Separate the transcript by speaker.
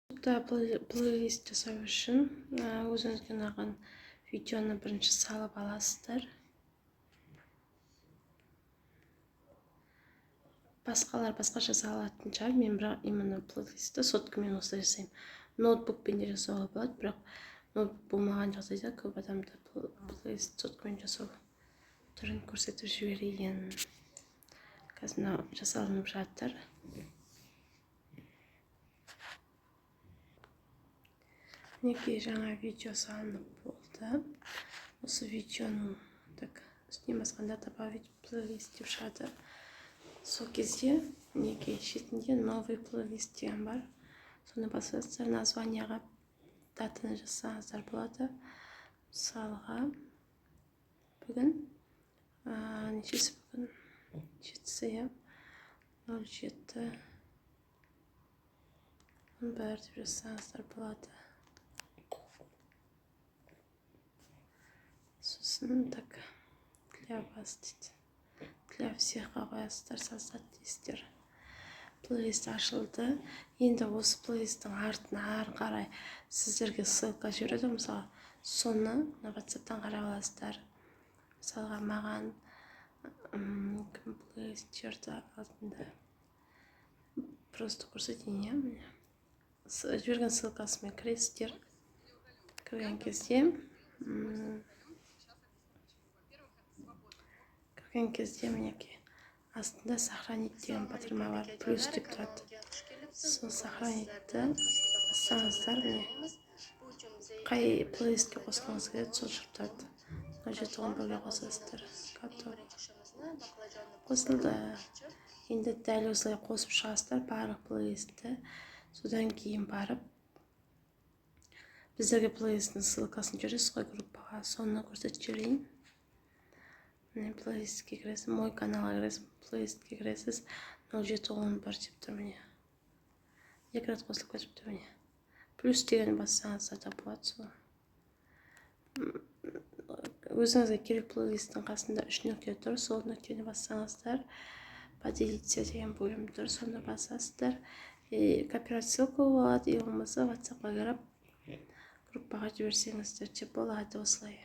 Speaker 1: плейлист жасау үшін өзіңізге ұнаған видеоны бірінші салып аласыздар. Басқалар басқаша салатын шығар, мен бірақ именно плейлистті соткамен осылай жасаймын. Ноутбукпен де жасауға болады, бірақ ноутбук болмаған жағдайда көп адамдар плейлист соткамен жасау түрін көрсетіп жіберейін. Қазір мынау жасалынып жатыр. Мінекей жаңа видео салынып болды. Осы видеоның үстіне басқанда добавить плейлист деп шығады. Сол кезде мінекей шетінде новый плейлист деген бар. Соны басасыздар, названияға датаны жазсаңыздар болады. Мысалға бүгін нешесі бүгін? 7-сі, 07-11 деп жазсаңыздар болады. Сосын для вас дейді. Для всех қоясыздар, создать дейсіздер. Плейлист ашылды. Енді осы плейлисттің артына ары қарай сіздерге ссылка жібереді. Мысалы, соны WhatsApp-тан қарап аласыздар. Мысалға, маған кім плейлист жіберді алдында. Просто көрсетейін. Жіберген ссылкасымен кіресіздер. Кірген мінекей астында сохранить деген батырма бар, плюс деп тұрады. Сол сохранитті бассаңыздар, қай плейлистке қосқыңыз келеді, сол шығып 07-11-ге қосасыздар. Қосылды. Енді дәл осылай қосып шығасыздар барлық плейлистті. Содан кейін барып біздерге плейлисттің ссылкасын жібересіз ғой группаға, соны көрсетіп жіберейін. Плейлистке кіресіз, мой каналға кіресіз, плейлистке кіресіз, 07-11 деп тұр міне. Екі рет қосылып кетіп тұр міне. Плюс деген бассаңыздар да болады сол. Өзіңізге керек плейлисттің қасында 3 нүкте тұр, сол нүктені бассаңыздар, поделиться деген бөлім тұр, соны басасыздар. Копировать ссылка болады, болмаса WhatsApp-қа кіріп группаға жіберсеңіздер де болады осылай.